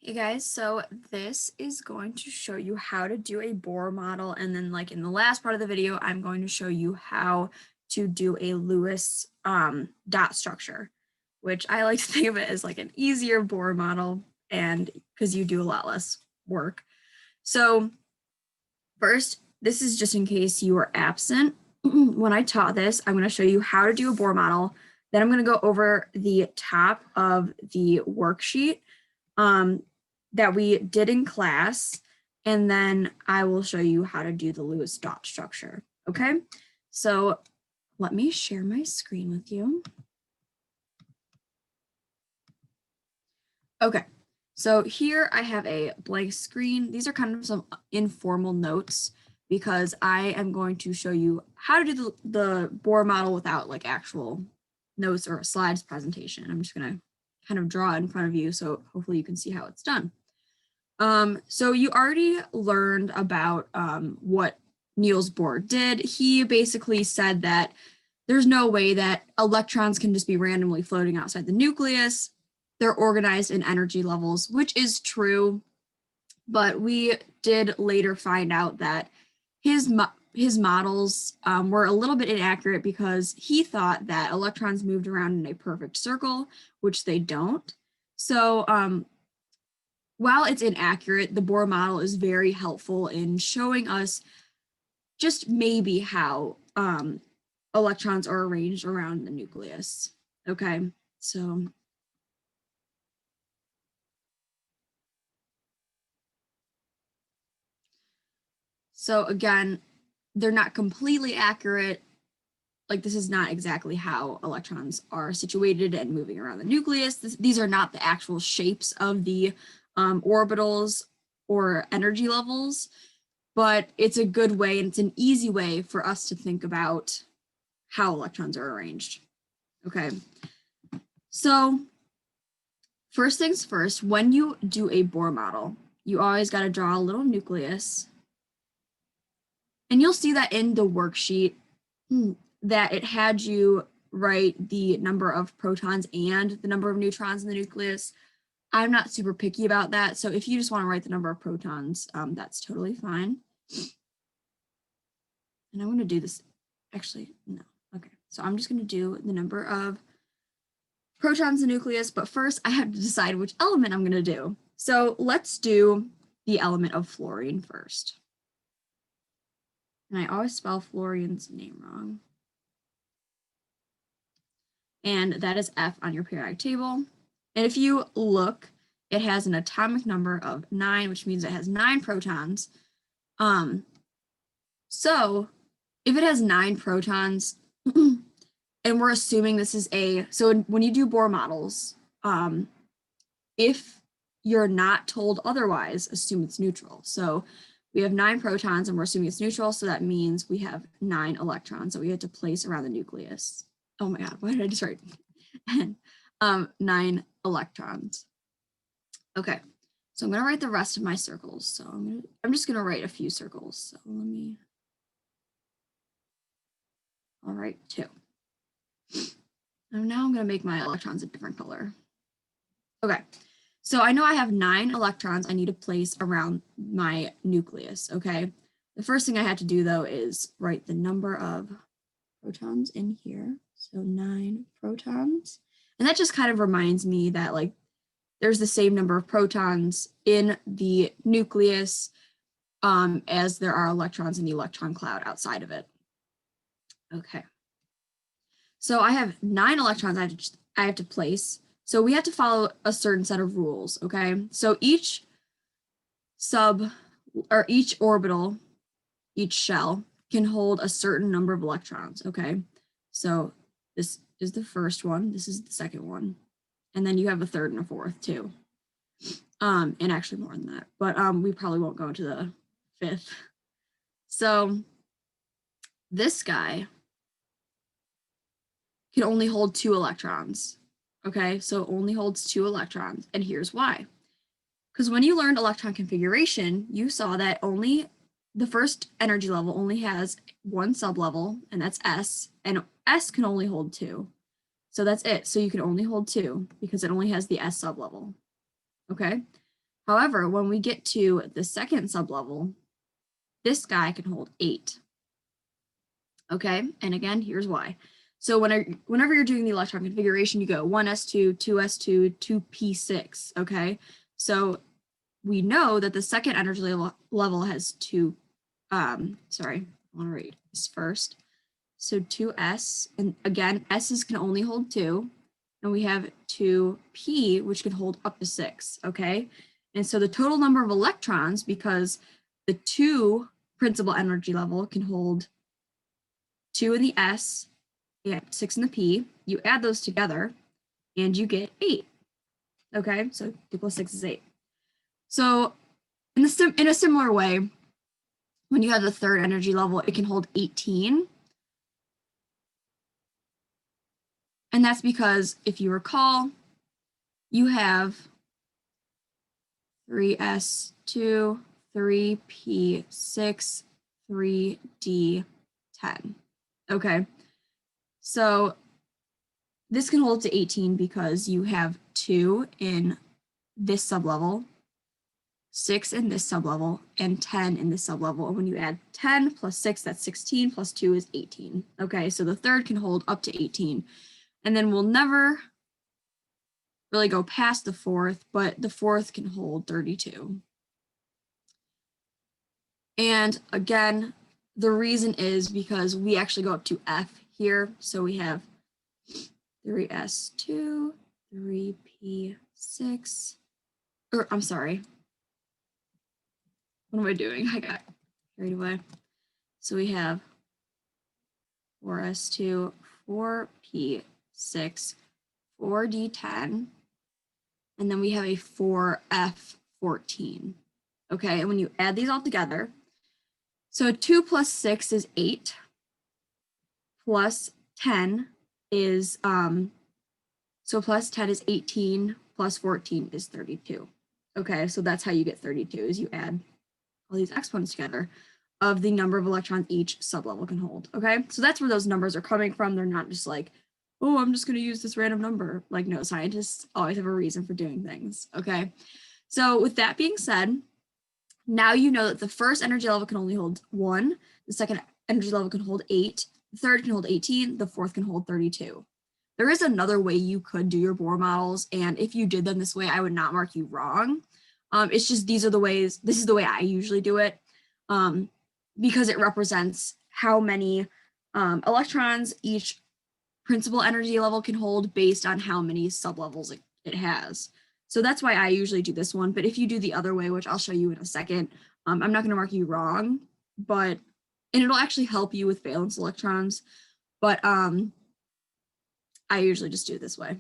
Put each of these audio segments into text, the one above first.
Hey guys, so this is going to show you how to do a Bohr model, and then like in the last part of the video, I'm going to show you how to do a Lewis dot structure, which I like to think of it as like an easier Bohr model, and because you do a lot less work. So first, this is just in case you were absent. When I taught this, I'm going to show you how to do a Bohr model. Then I'm going to go over the top of the worksheet that we did in class, and then I will show you how to do the Lewis dot structure. Okay, so let me share my screen with you. Okay, so here I have a blank screen. These are kind of some informal notes because I am going to show you how to do the Bohr model without like actual notes or a slides presentation. I'm just gonna kind of draw it in front of you so hopefully you can see how it's done. So you already learned about what Niels Bohr did. He basically said that there's no way that electrons can just be randomly floating outside the nucleus. They're organized in energy levels, which is true. But we did later find out that his models were a little bit inaccurate because he thought that electrons moved around in a perfect circle, which they don't. So while it's inaccurate, the Bohr model is very helpful in showing us just maybe how electrons are arranged around the nucleus. Okay, so again, they're not completely accurate. Like this is not exactly how electrons are situated and moving around the nucleus. These are not the actual shapes of the orbitals or energy levels, but it's a good way and it's an easy way for us to think about how electrons are arranged. Okay, so first things first, when you do a Bohr model, you always got to draw a little nucleus. And you'll see that in the worksheet that it had you write the number of protons and the number of neutrons in the nucleus. I'm not super picky about that. So if you just want to write the number of protons, that's totally fine. And I'm going to do this. Actually, no. Okay. So I'm just going to do the number of protons in the nucleus. But first, I have to decide which element I'm going to do. So let's do the element of fluorine first. And I always spell fluorine's name wrong. And that is F on your periodic table. And if you look, it has an atomic number of 9, which means it has 9 protons. So if it has 9 protons, and we're assuming this is so when you do Bohr models, if you're not told otherwise, assume it's neutral. So we have 9 protons and we're assuming it's neutral. So that means we have 9 electrons that we have to place around the nucleus. Oh my God, why did I just write? 9 electrons. Okay, so I'm gonna write the rest of my circles. So I'm just gonna write a few circles. So I'll write 2. And now I'm gonna make my electrons a different color. Okay, so I know I have 9 electrons I need to place around my nucleus, okay? The first thing I have to do though is write the number of protons in here. So 9 protons. And that just kind of reminds me that like there's the same number of protons in the nucleus as there are electrons in the electron cloud outside of it. Okay. So I have 9 electrons I have to place. So we have to follow a certain set of rules, okay? So each orbital, each shell can hold a certain number of electrons, okay? So this is the first one, this is the second one, and then you have a third and a fourth too. And actually more than that, but we probably won't go into the 5th. So this guy can only hold 2 electrons, okay? So it only holds 2 electrons, and here's why. Because when you learned electron configuration, you saw that only the first energy level only has 1 sublevel, and that's S, and S can only hold 2. So that's it. So you can only hold 2 because it only has the S sublevel. Okay. However, when we get to the second sublevel, this guy can hold 8. Okay, and again, here's why. So whenever you're doing the electron configuration, you go 1s2, 2s2, 2p6, okay? So we know that the second energy level has two, sorry, I want to read this first. So 2s, and again, s's can only hold 2, and we have 2p, which can hold up to 6, okay? And so the total number of electrons, because the 2 principal energy level can hold 2 in the s and 6 in the p, you add those together, and you get 8, okay? So 2 plus 6 is 8. So in a similar way, when you have the third energy level, it can hold 18. And that's because, if you recall, you have 3s2, 3p6, 3d10. Okay, so this can hold to 18 because you have 2 in this sublevel, 6 in this sublevel, and 10 in this sublevel. And when you add 10 plus 6, that's 16, plus 2 is 18. Okay, so the third can hold up to 18. And then we'll never really go past the fourth, but the fourth can hold 32. And again, the reason is because we actually go up to F here. So we have 3s2, 3p6, or I'm sorry. What am I doing? I got carried away. So we have 4s2, 4p6, 4d10, and then we have a 4f14. Okay, and when you add these all together, so 2 plus 6 is 8, plus 10 is, so plus 10 is 18, plus 14 is 32. Okay, so that's how you get 32, is you add all these exponents together of the number of electrons each sublevel can hold. Okay, so that's where those numbers are coming from. They're not just like, oh, I'm just going to use this random number. Like, no, scientists always have a reason for doing things. Okay, so with that being said, now you know that the first energy level can only hold 1, the second energy level can hold 8, the third can hold 18, the fourth can hold 32. There is another way you could do your Bohr models, and if you did them this way, I would not mark you wrong. It's just these are the ways, this is the way I usually do it, because it represents how many electrons each principal energy level can hold based on how many sublevels it has. So that's why I usually do this one. But if you do the other way, which I'll show you in a second, I'm not going to mark you wrong, and it'll actually help you with valence electrons. But I usually just do it this way.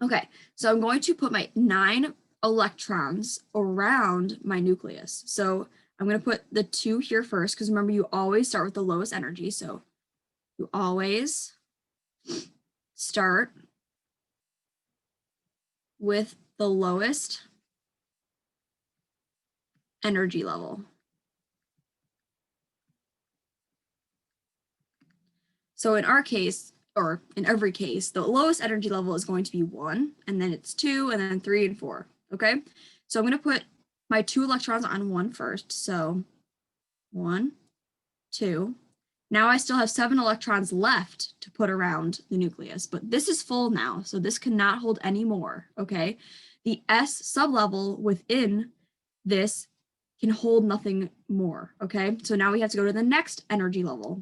Okay, so I'm going to put my 9 electrons around my nucleus. So I'm going to put the 2 here first, because remember, you always start with the lowest energy. So you always start with the lowest energy level. So in our case, or in every case, the lowest energy level is going to be 1, and then it's 2, and then 3 and 4, okay? So I'm going to put my 2 electrons on 1 first. So 1, 2. Now I still have 7 electrons left to put around the nucleus, but this is full now, so this cannot hold any more, okay? The S sublevel within this can hold nothing more, okay? So now we have to go to the next energy level,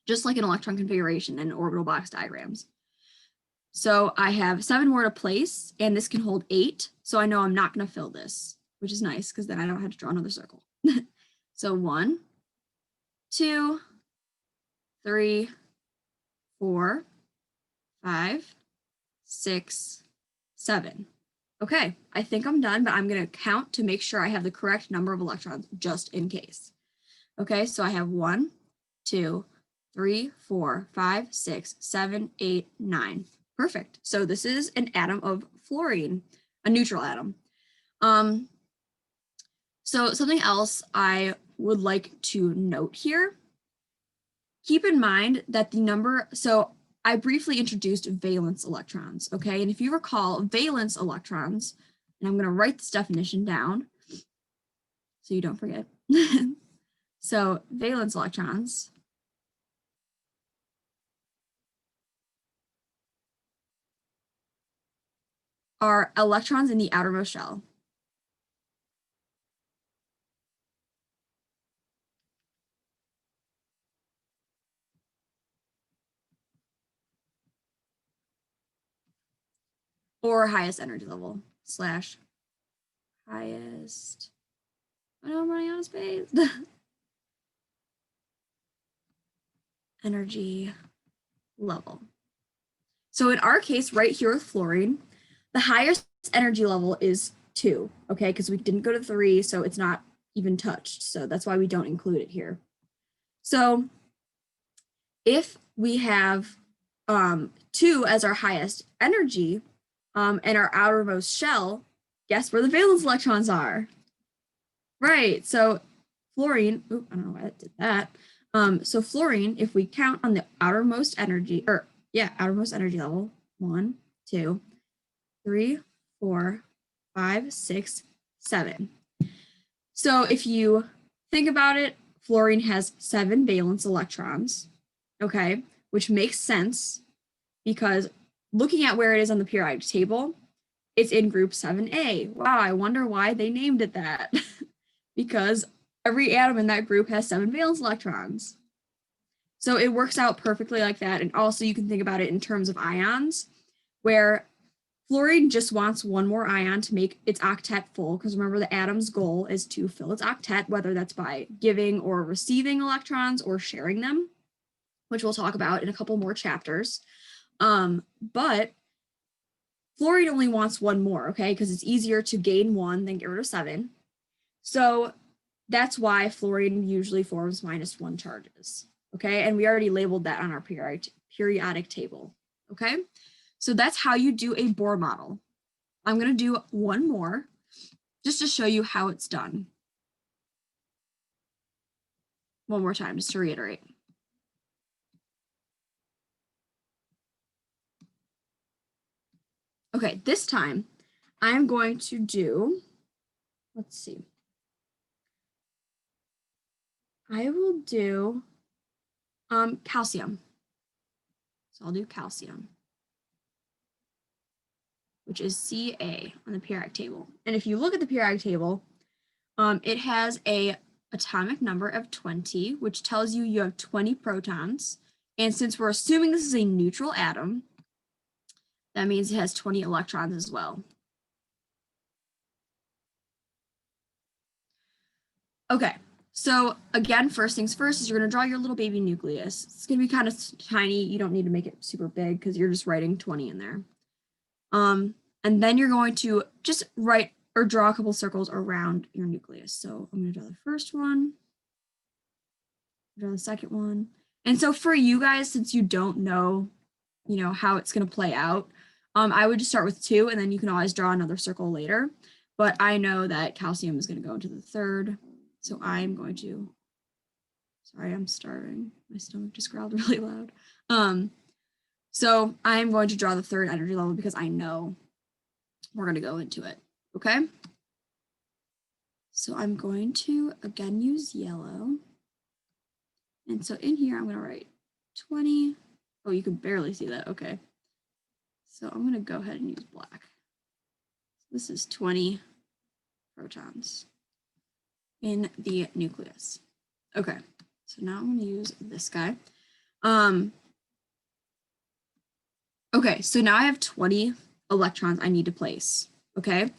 just like an electron configuration and orbital box diagrams. So I have 7 more to place, and this can hold 8, so I know I'm not going to fill this, which is nice, because then I don't have to draw another circle. So 1, 2, 3, 4, 5, 6, 7. Okay, I think I'm done, but I'm going to count to make sure I have the correct number of electrons just in case. Okay, so I have 1, 2, 3, 4, 5, 6, 7, 8, 9. Perfect. So this is an atom of fluorine, a neutral atom. So something else I would like to note here. Keep in mind that the number, so I briefly introduced valence electrons, okay? And if you recall, valence electrons, And I'm going to write this definition down so you don't forget. So valence electrons are electrons in the outermost shell. Or highest energy level slash highest. I know I'm running out of space. Energy level. So in our case, right here with fluorine, the highest energy level is 2, okay? Because we didn't go to 3, so it's not even touched. So that's why we don't include it here. So if we have 2 as our highest energy and our outermost shell, guess where the valence electrons are? Right, so fluorine, ooh, I don't know why that did that. So fluorine, if we count on the outermost energy, outermost energy level, 1, 2, 3, 4, 5, 6, 7. So if you think about it, fluorine has 7 valence electrons, okay, which makes sense because looking at where it is on the periodic table, it's in group 7A. Wow, I wonder why they named it that. Because every atom in that group has 7 valence electrons. So it works out perfectly like that. And also you can think about it in terms of ions, where fluorine just wants one more ion to make its octet full, because remember the atom's goal is to fill its octet, whether that's by giving or receiving electrons or sharing them, which we'll talk about in a couple more chapters. But fluorine only wants one more, okay, because it's easier to gain 1 than get rid of 7. So that's why fluorine usually forms -1 charges, okay? And we already labeled that on our periodic table, okay? So that's how you do a Bohr model. I'm gonna do one more just to show you how it's done. One more time, just to reiterate. Okay, this time I'm going to do, let's see. I will do calcium. So I'll do calcium, which is Ca on the periodic table. And if you look at the periodic table, it has a atomic number of 20, which tells you have 20 protons. And since we're assuming this is a neutral atom, that means it has 20 electrons as well. Okay, so again, first things first is you're going to draw your little baby nucleus. It's going to be kind of tiny. You don't need to make it super big because you're just writing 20 in there. And then you're going to just write or draw a couple circles around your nucleus. So I'm going to draw the first one, draw the second one. And so for you guys, since you don't know, how it's going to play out, I would just start with 2 and then you can always draw another circle later. But I know that calcium is going to go into the third. So I'm going to, sorry, I'm starving. My stomach just growled really loud. So I'm going to draw the third energy level because I know we're going to go into it, okay? So I'm going to, again, use yellow. And so in here, I'm going to write 20. Oh, you can barely see that, okay. So I'm going to go ahead and use black. This is 20 protons in the nucleus. Okay, so now I'm going to use this guy. Okay, so now I have 20 electrons I need to place, okay?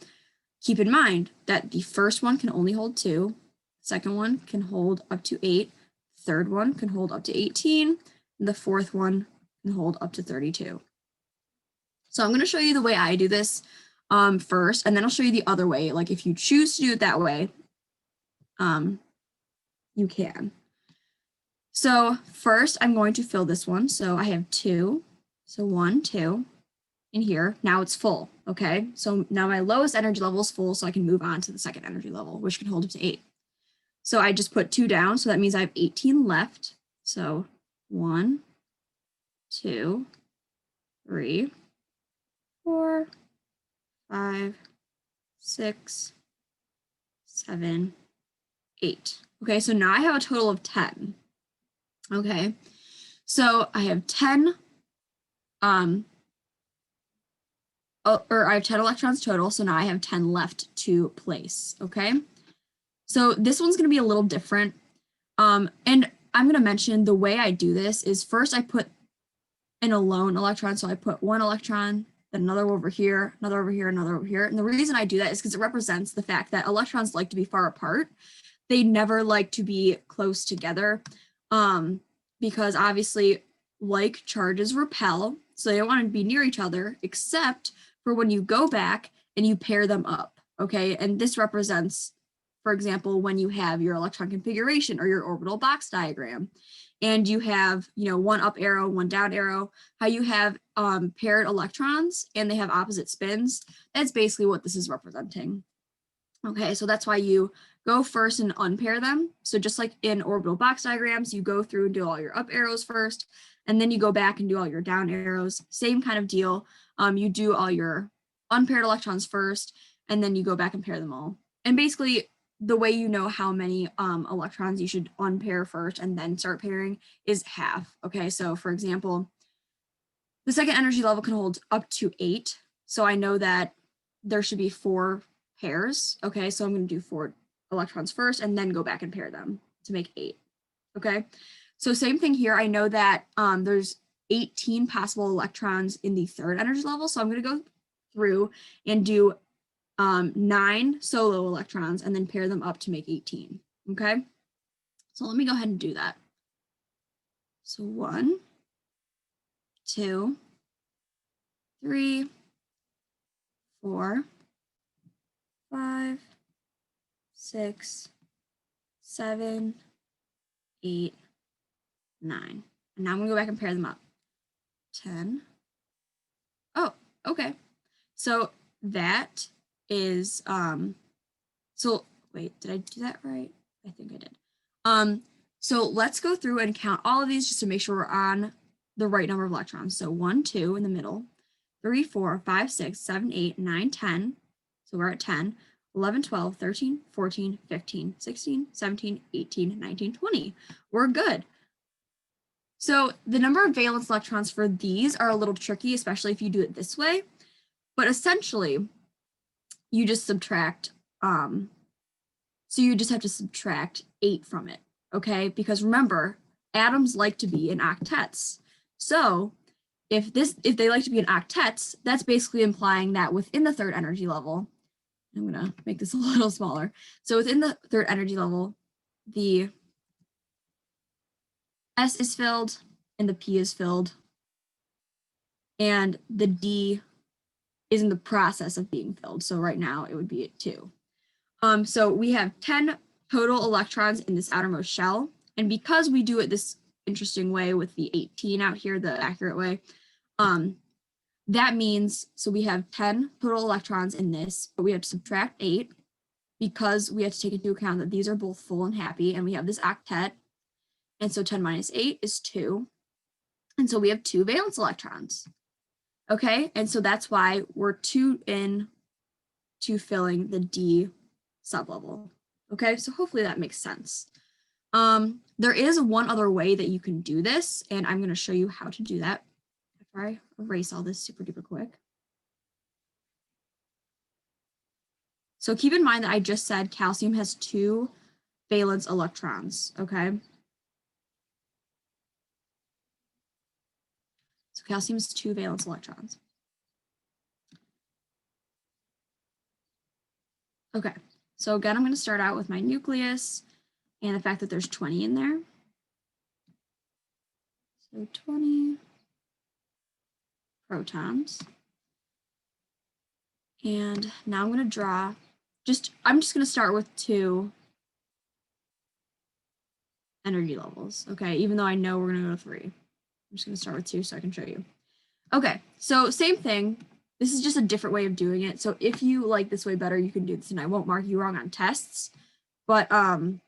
Keep in mind that the first one can only hold 2, second one can hold up to 8, third one can hold up to 18, and the fourth one can hold up to 32. So I'm going to show you the way I do this first, and then I'll show you the other way. Like if you choose to do it that way, you can. So first I'm going to fill this one. So I have 2, so 1, 2 in here. Now it's full, okay? So now my lowest energy level is full, so I can move on to the second energy level, which can hold up to 8. So I just put 2 down, so that means I have 18 left. So 1, 2, 3, 4, 5, 6, 7, 8. Okay, so now I have a total of 10. Okay, so I have 10, or I have 10 electrons total, so now I have 10 left to place, okay? So this one's gonna be a little different. And I'm gonna mention the way I do this is first I put in a lone electron, so I put one electron, then another over here, another over here, another over here. And the reason I do that is because it represents the fact that electrons like to be far apart. They never like to be close together, because obviously like charges repel, so they don't want to be near each other, except for when you go back and you pair them up, okay? And this represents, for example, when you have your electron configuration or your orbital box diagram, and you have, one up arrow, one down arrow, how you have paired electrons and they have opposite spins. That's basically what this is representing. Okay, so that's why you go first and unpair them. So just like in orbital box diagrams, you go through and do all your up arrows first, and then you go back and do all your down arrows. Same kind of deal. You do all your unpaired electrons first, and then you go back and pair them all. And basically, the way you know how many electrons you should unpair first and then start pairing is half. Okay, so for example, the second energy level can hold up to 8. So I know that there should be 4 pairs. Okay, so I'm going to do 4 electrons first and then go back and pair them to make 8. Okay, so same thing here. I know that there's 18 possible electrons in the third energy level. So I'm going to go through and do 9 solo electrons and then pair them up to make 18. Okay, so let me go ahead and do that. So 1, 2, 3, 4, 5, 6, 7, 8, 9. And now I'm gonna go back and pair them up. 10. Oh, okay. So that is, so wait, did I do that right? I think I did. So let's go through and count all of these just to make sure we're on the right number of electrons. So 1, 2 in the middle, 3, 4, 5, 6, 7, 8, 9, 10. So we're at 10, 11, 12, 13, 14, 15, 16, 17, 18, 19, 20. We're good. So the number of valence electrons for these are a little tricky, especially if you do it this way. But essentially, you just subtract, so you just have to subtract 8 from it, okay? Because remember, atoms like to be in octets. So if they like to be in octets, that's basically implying that within the third energy level, I'm gonna make this a little smaller. So within the third energy level, the S is filled and the P is filled, and the D is in the process of being filled. So right now it would be at 2. So we have 10 total electrons in this outermost shell. And because we do it this interesting way with the 18 out here, the accurate way, that means, so we have 10 total electrons in this, but we have to subtract 8 because we have to take into account that these are both full and happy, and we have this octet. And so 10 minus 8 is 2. And so we have 2 valence electrons. Okay, and so that's why we're 2 in to filling the D sublevel. Okay, so hopefully that makes sense. There is one other way that you can do this, and I'm going to show you how to do that after I erase all this super duper quick. So keep in mind that I just said calcium has 2 valence electrons, okay? So calcium has 2 valence electrons. Okay, so again, I'm going to start out with my nucleus and the fact that there's 20 in there. So 20 protons. And now I'm going to draw, I'm just going to start with 2 energy levels, okay? Even though I know we're going to go to 3. I'm just going to start with 2 so I can show you. Okay, so same thing. This is just a different way of doing it. So if you like this way better, you can do this, and I won't mark you wrong on tests. But what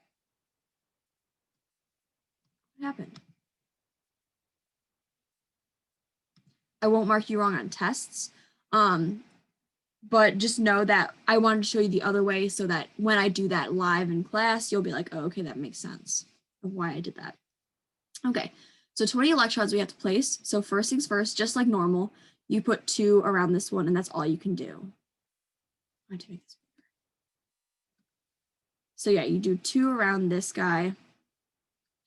happened? I won't mark you wrong on tests. but just know that I wanted to show you the other way so that when I do that live in class, you'll be like, oh, okay, that makes sense of why I did that. Okay, so 20 electrons we have to place. So first things first, just like normal, you put 2 around this one, and that's all you can do. I have to make this bigger. So yeah, you do 2 around this guy,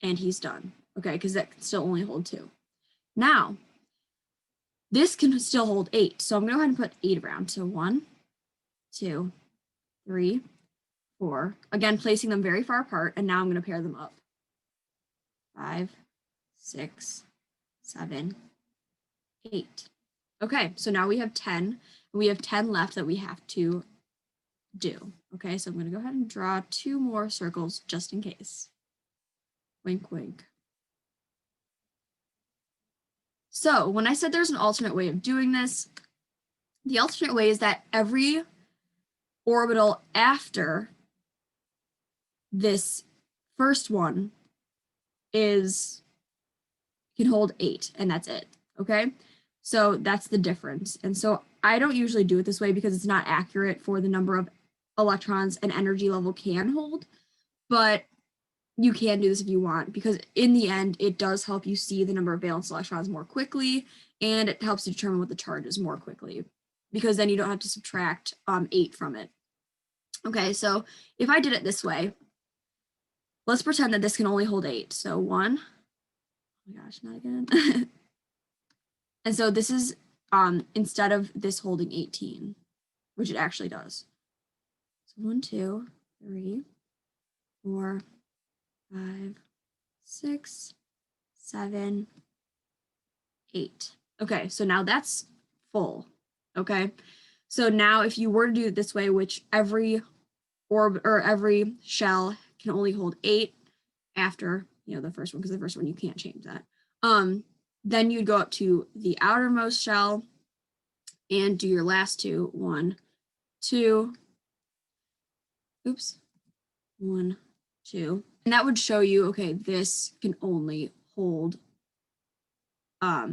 and he's done. Okay, because that can still only hold 2. Now, this can still hold 8. So I'm going to go ahead and put 8 around. So 1, 2, 3, 4. Again, placing them very far apart. And now I'm going to pair them up. 5, 6, 7, 8. Okay, so now we have 10. We have 10 left that we have to do. Okay, so I'm going to go ahead and draw 2 more circles just in case. Wink, wink. So when I said there's an alternate way of doing this, the alternate way is that every orbital after this first one can hold 8, and that's it. Okay, so that's the difference. And so I don't usually do it this way because it's not accurate for the number of electrons an energy level can hold, but you can do this if you want, because in the end, it does help you see the number of valence electrons more quickly, and it helps you determine what the charge is more quickly, because then you don't have to subtract 8 from it. Okay, so if I did it this way, let's pretend that this can only hold 8. So 1, oh my gosh, not again. And so this is instead of this holding 18, which it actually does. So 1, 2, 3, 4, 5, 6, 7, 8. Okay, so now that's full. Okay, so now if you were to do it this way, which every orb or every shell can only hold 8 after, you know, the first one, because the first one you can't change that. Then you'd go up to the outermost shell and do your last 2. 1, 2. Oops. 1, 2. And that would show you, okay, this can only hold,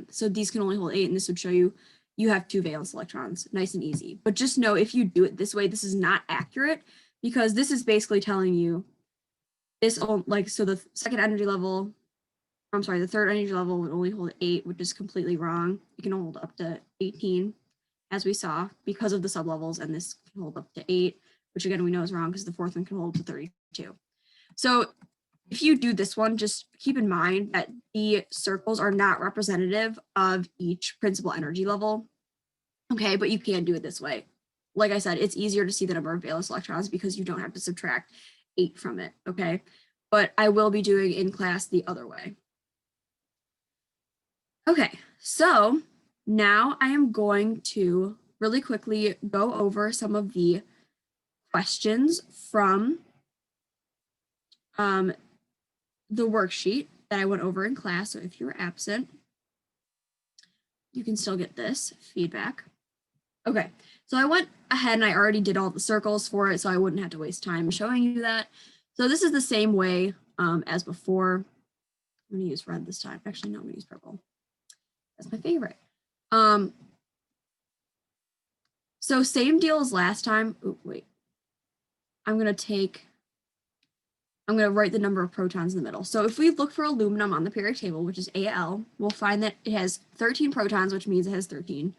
so these can only hold 8, and this would show you you have 2 valence electrons, nice and easy. But just know if you do it this way, this is not accurate, because this is basically telling you this, like, so the second energy level, I'm sorry, the third energy level would only hold 8, which is completely wrong. It can hold up to 18, as we saw, because of the sublevels, and this can hold up to 8, which again we know is wrong because the fourth one can hold to 32. So if you do this one, just keep in mind that the circles are not representative of each principal energy level. Okay, but you can do it this way. Like I said, it's easier to see the number of valence electrons because you don't have to subtract 8 from it, okay? But I will be doing in class the other way. Okay, so now I am going to really quickly go over some of the questions from the worksheet that I went over in class. So if you were absent, you can still get this feedback. Okay, so I went ahead and I already did all the circles for it, so I wouldn't have to waste time showing you that. So this is the same way as before. I'm going to use red this time. Actually, no, I'm going to use purple. That's my favorite. So same deal as last time. Oh, wait. I'm going to write the number of protons in the middle. So if we look for aluminum on the periodic table, which is Al, we'll find that it has 13 protons, which means it has 13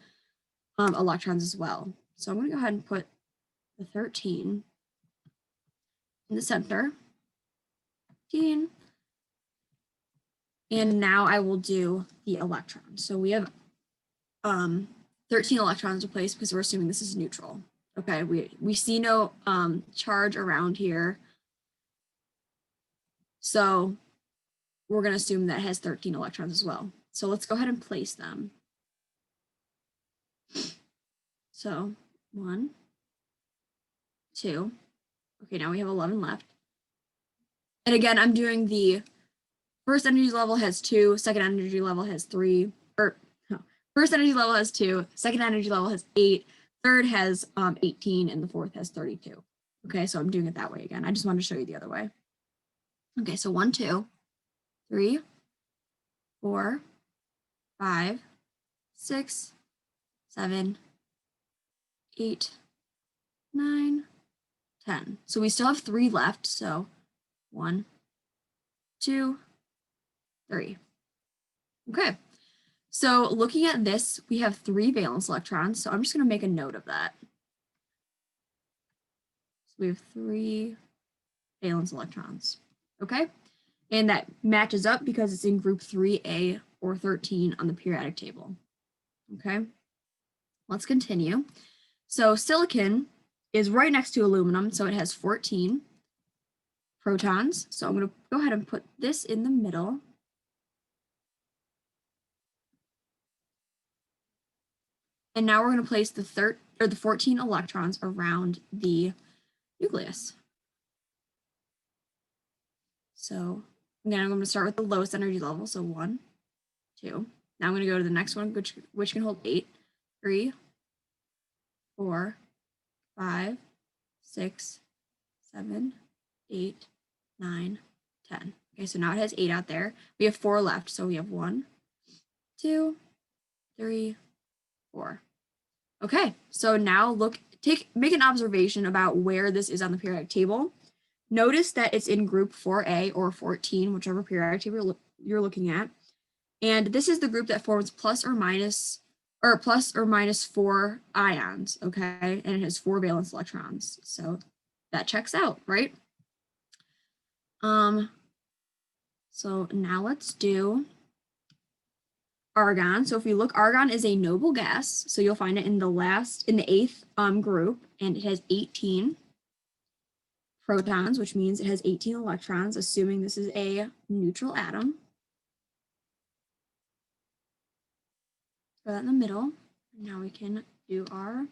electrons as well. So I'm going to go ahead and put the 13 in the center. 13. And now I will do the electrons. So we have 13 electrons to place because we're assuming this is neutral. Okay, we see no charge around here. So we're going to assume that it has 13 electrons as well. So let's go ahead and place them. So 1, 2. Okay, now we have 11 left. And again, I'm doing the first energy level has 2, second energy level has 3, or no, first energy level has 2, second energy level has 8, third has 18, and the fourth has 32. Okay, so I'm doing it that way again. I just wanted to show you the other way. Okay, so 1, 2, 3, 4, 5, 6, 7, 8, 9, 10. So we still have 3 left. So 1, 2, 3. Okay. So looking at this, we have 3 valence electrons. So I'm just going to make a note of that. So we have 3 valence electrons. Okay. And that matches up because it's in group 3A or 13 on the periodic table. Okay. Let's continue. So silicon is right next to aluminum, so it has 14 protons. So I'm going to go ahead and put this in the middle. And now we're going to place the 14 electrons around the nucleus. So again, I'm going to start with the lowest energy level. So 1, 2. Now I'm going to go to the next one, which can hold 8, 3, 4, 5, 6, 7, 8, 9, 10. Okay, so now it has 8 out there. We have 4 left. So we have 1, 2, 3, 4. Okay, so now make an observation about where this is on the periodic table. Notice that it's in group 4A or 14, whichever periodic table you're looking at. And this is the group that forms plus or minus 4 ions, okay? And it has 4 valence electrons. So that checks out, right? So now let's do argon. So if we look, argon is a noble gas. So you'll find it in the 8th group, and it has 18 protons, which means it has 18 electrons, assuming this is a neutral atom. Throw that in the middle. Now we can do our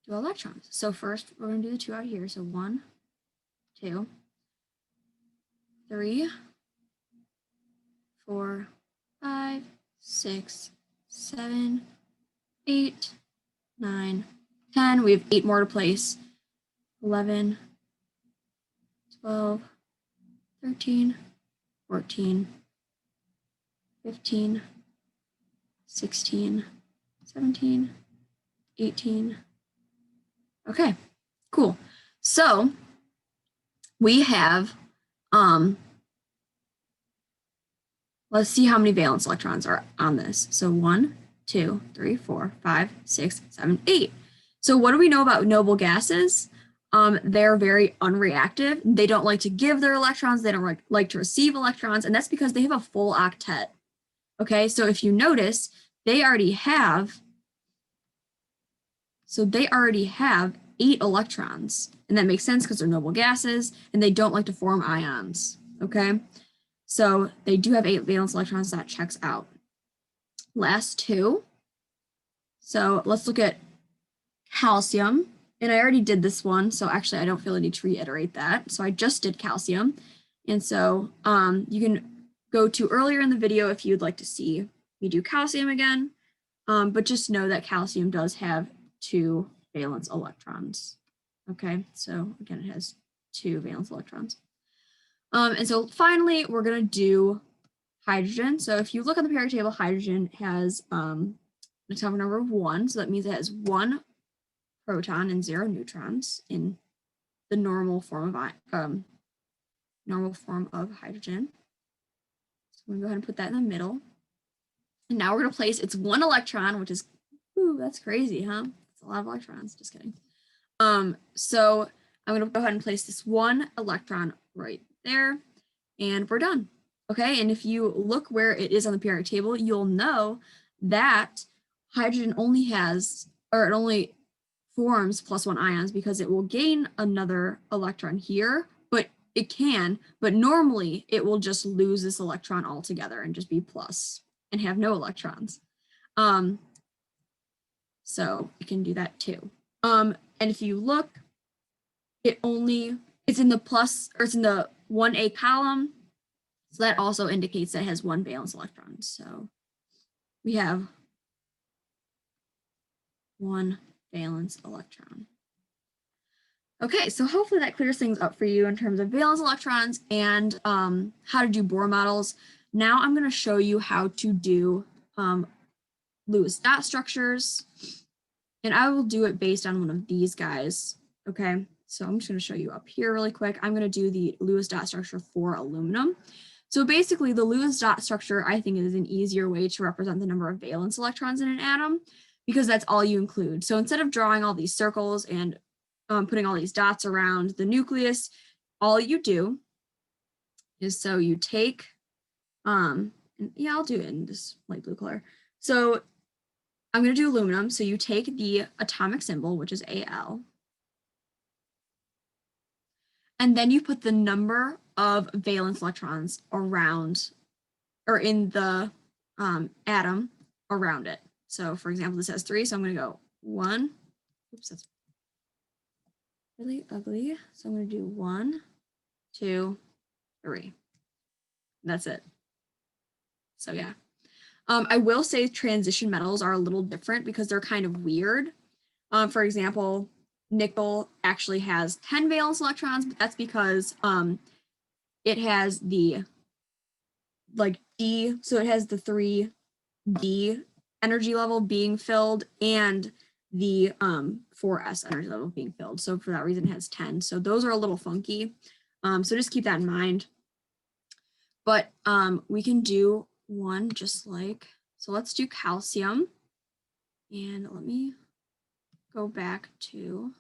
electrons. So first we're going to do the 2 out here. So 1, 2, 3, 4, 5, 6, 7, 8, 9, 10. We have 8 more to place. 11, 12, 13, 14, 15, 16, 17, 18. Okay, cool. So we have, let's see how many valence electrons are on this. So 1, 2, 3, 4, 5, 6, 7, 8. So what do we know about noble gases? They're very unreactive. They don't like to give their electrons. They don't like to receive electrons. And that's because they have a full octet. Okay, so if you notice, they already have 8 electrons. And that makes sense because they're noble gases and they don't like to form ions. Okay, so they do have 8 valence electrons. That checks out. Last 2. So let's look at calcium. And I already did this one, so actually I don't feel the need to reiterate that. So I just did calcium. And so you can go to earlier in the video if you'd like to see me do calcium again. But just know that calcium does have 2 valence electrons. Okay, so again, it has 2 valence electrons. And so finally, we're going to do hydrogen. So if you look on the periodic table, hydrogen has an atomic number of 1. So that means it has 1 proton and 0 neutrons in the normal form of hydrogen. So I'm going to go ahead and put that in the middle. And now we're going to place its 1 electron, which is, ooh, that's crazy, huh? It's a lot of electrons. Just kidding. So I'm going to go ahead and place this 1 electron right there, and we're done. Okay, and if you look where it is on the periodic table, you'll know that hydrogen only forms +1 ions because it will gain another electron here, but normally it will just lose this electron altogether and just be plus and have no electrons. So you can do that too. And if you look, it's in the plus, or it's in the 1A column. So that also indicates that it has 1 valence electron. So we have 1 valence electron. Okay, so hopefully that clears things up for you in terms of valence electrons and how to do Bohr models. Now I'm going to show you how to do Lewis dot structures. And I will do it based on one of these guys. Okay, so I'm just going to show you up here really quick. I'm going to do the Lewis dot structure for aluminum. So basically the Lewis dot structure, I think, is an easier way to represent the number of valence electrons in an atom because that's all you include. So instead of drawing all these circles and putting all these dots around the nucleus, all you do is so you take, yeah, I'll do it in this light blue color. So I'm going to do aluminum. So you take the atomic symbol, which is Al, and then you put the number of valence electrons around or in the atom around it. So for example, this has 3, so I'm going to go 1. Oops, that's really ugly. So I'm going to do 1, 2, 3. That's it. So yeah. I will say transition metals are a little different because they're kind of weird. For example, nickel actually has 10 valence electrons, but that's because it has the D, so it has the 3D energy level being filled and the 4s energy level being filled. So for that reason, it has 10. So those are a little funky. So just keep that in mind. But we can do one just like, so let's do calcium. And let me go back to,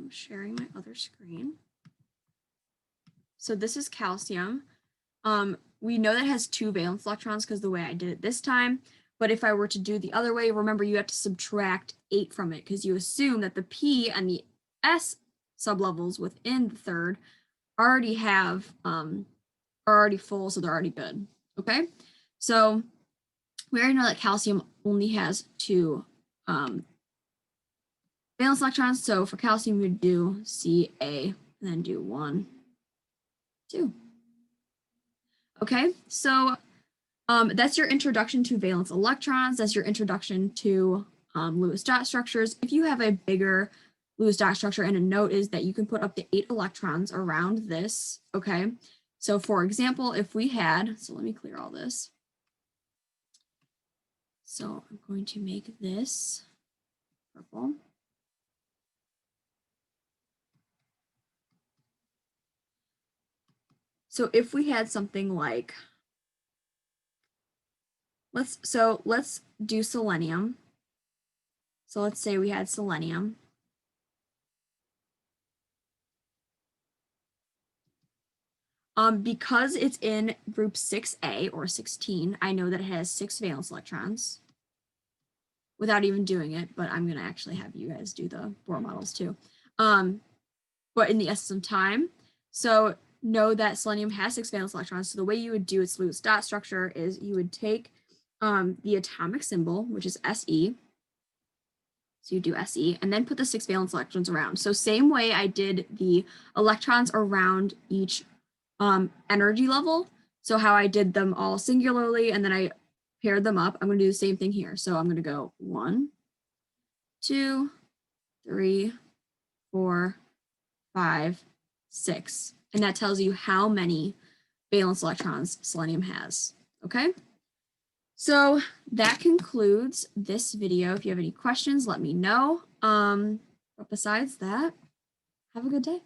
sharing my other screen. So this is calcium. We know that it has 2 valence electrons because the way I did it this time, but if I were to do the other way, remember you have to subtract 8 from it because you assume that the P and the S sublevels within the third already have, are already full, so they're already good, okay? So we already know that calcium only has 2 valence electrons, so for calcium we'd do Ca and then do 1, 2. Okay, so that's your introduction to valence electrons. That's your introduction to Lewis dot structures. If you have a bigger Lewis dot structure, and a note is that you can put up to 8 electrons around this, okay? So for example, if we had, so let me clear all this. So I'm going to make this purple. So if we had something like, let's do selenium. So let's say we had selenium. Because it's in group 6A or 16, I know that it has 6 valence electrons without even doing it, but I'm going to actually have you guys do the Bohr models too. But in the essence of time, so know that selenium has 6 valence electrons. So the way you would do its Lewis dot structure is you would take the atomic symbol, which is Se. So you do Se, and then put the 6 valence electrons around. So same way I did the electrons around each energy level. So how I did them all singularly and then I paired them up, I'm going to do the same thing here. So I'm going to go 1, 2, 3, 4, 5, 6. And that tells you how many valence electrons selenium has. Okay. So that concludes this video. If you have any questions, let me know. But besides that, have a good day.